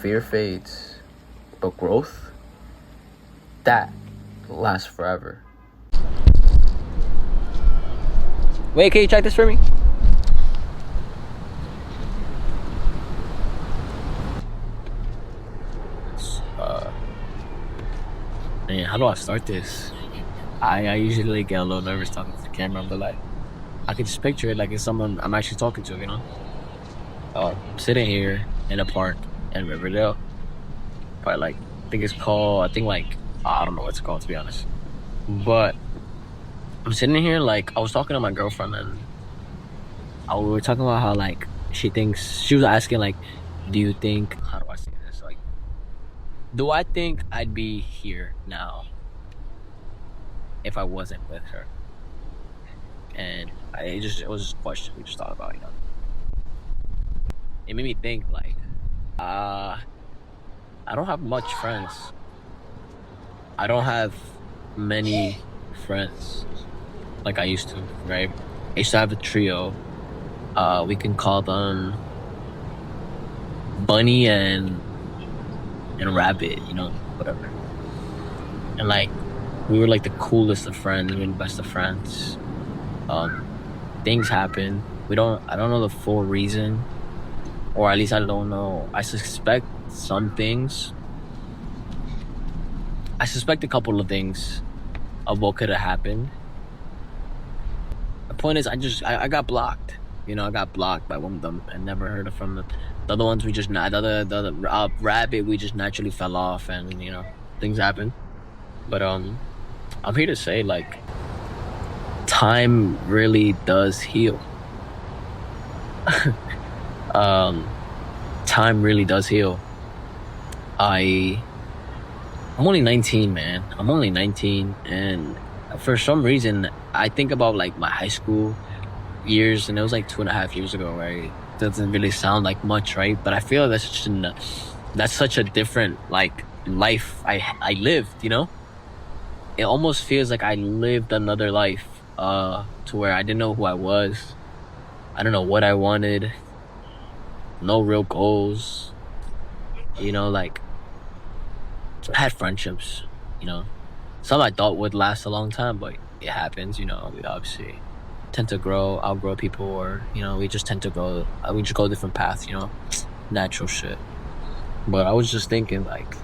Fear fades, but growth, that lasts forever. Wait, can you check this for me? Man, how do I start this? I usually get a little nervous talking to the camera, but like, I can just picture it like it's someone I'm actually talking to, you know? I'm sitting here in a park in Riverdale. Probably like, I think it's called, I don't know what it's called to be honest. But I'm sitting here like, I was talking to my girlfriend and we were talking about how like, she was asking like, do you think, how do I say this? Like, do I think I'd be here now if I wasn't with her? And it was just a question we just thought about, you know. It made me think like, I don't have much friends. I don't have many friends like I used to, right? I used to have a trio. We can call them Bunny and Rabbit, you know, whatever. And like, we were like the coolest of friends. We were the best of friends. Things happen. I don't know the full reason, or at least I don't know. I suspect some things. I suspect a couple of things of what could have happened. The point is, I got blocked. You know, I got blocked by one of them and never heard from them. The other ones, the other Rabbit, we just naturally fell off, and you know, things happen. But I'm here to say like, time really does heal. Time really does heal. I'm only 19, man. I'm only 19, and for some reason, I think about like my high school years, and it was like 2.5 years ago, right? Doesn't really sound like much, right? But I feel that's such a different like life I lived, you know? It almost feels like I lived another life, to where I didn't know who I was. I don't know what I wanted. No real goals. You know, like, I had friendships, you know. Some I thought would last a long time, but it happens, you know. We obviously tend to outgrow people, or, you know, we just go different paths, you know. Natural shit. But I was just thinking, like,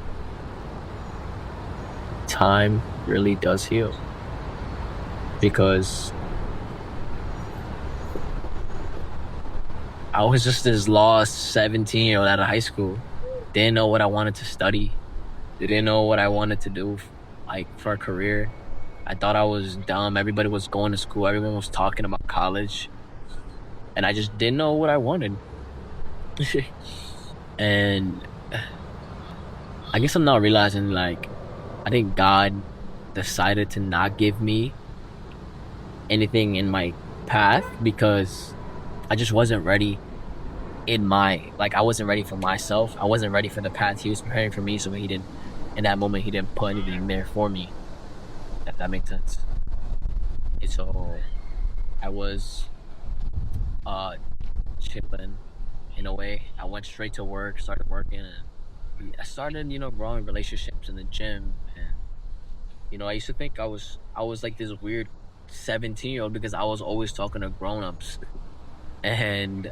time really does heal. Because I was just this lost 17-year-old out of high school. Didn't know what I wanted to study. Didn't know what I wanted to do, like, for a career. I thought I was dumb. Everybody was going to school. Everyone was talking about college. And I just didn't know what I wanted. And I guess I'm not realizing, like, I think God decided to not give me anything in my path because I just wasn't ready I wasn't ready for myself. I wasn't ready for the path he was preparing for me, so in that moment, he didn't put anything there for me. If that makes sense. And so I was chilling in a way. I went straight to work, started working, and I started, you know, growing relationships in the gym. And, you know, I used to think I was like this weird 17-year-old because I was always talking to grown-ups. And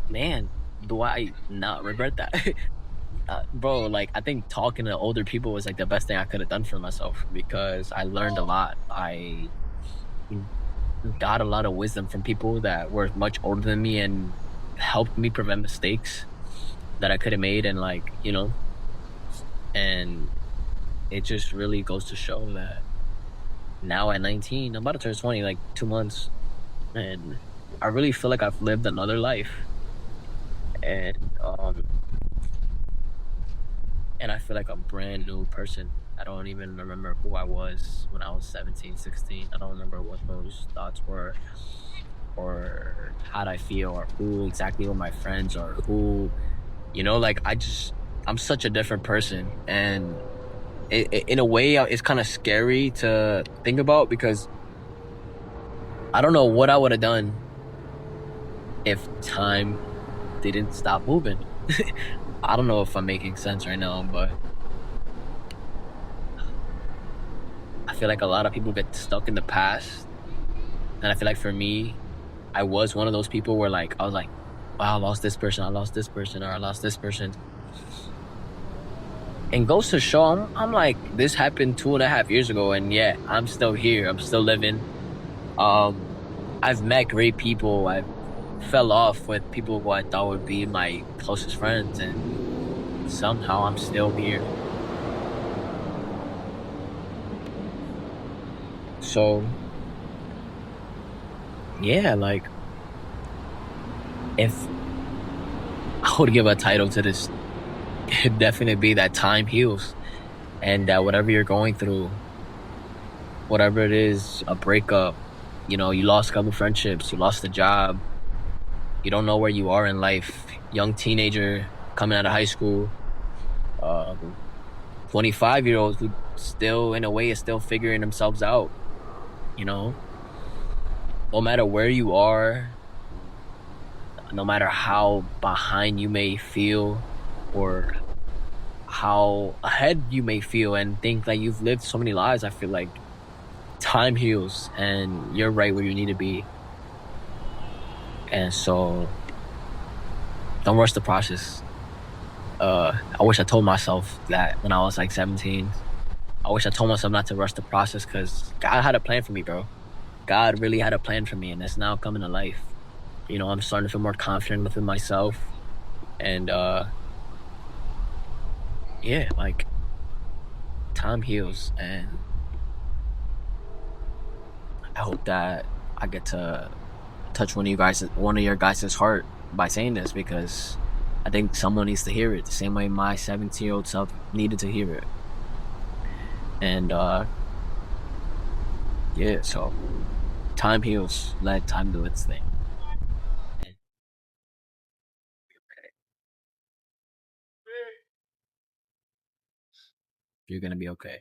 man, do I not regret that? Bro, like, I think talking to older people was like the best thing I could have done for myself, because I learned a lot. I got a lot of wisdom from people that were much older than me and helped me prevent mistakes that I could have made. And, like, you know, and it just really goes to show that now at 19, I'm about to turn 20 like 2 months, and I really feel like I've lived another life. And I feel like a brand new person. I don't even remember who I was when I was 17, 16. I don't remember what those thoughts were, or how'd I feel, or who exactly were my friends, or who, you know, like, I'm such a different person. And in a way, it's kind of scary to think about, because I don't know what I would have done if time didn't stop moving. I don't know if I'm making sense right now, but I feel like a lot of people get stuck in the past. And I feel like for me, I was one of those people where like I was like, wow, I lost this person, I lost this person, or I lost this person. And goes to show, I'm like, this happened 2.5 years ago, and yet I'm still here. I'm still living. Um, I've met great people. I fell off with people who I thought would be my closest friends, and somehow I'm still here. So yeah, like if I would give a title to this, it'd definitely be that time heals, and that whatever you're going through, whatever it is, a breakup, you lost a couple friendships, you lost a job, you don't know where you are in life, young teenager coming out of high school, 25-year-olds who still, in a way, is still figuring themselves out, you know? No matter where you are, no matter how behind you may feel or how ahead you may feel and think that you've lived so many lives, I feel like time heals and you're right where you need to be. And so don't rush the process. I wish I told myself that when I was like 17. I wish I told myself not to rush the process because God had a plan for me, bro. God really had a plan for me, and it's now coming to life. I'm starting to feel more confident within myself. And yeah, like time heals, and I hope that I get to touch one of your guys' heart by saying this, because I think someone needs to hear it the same way my 17-year-old self needed to hear it. And yeah, so time heals. Let time do its thing. And you're gonna be okay.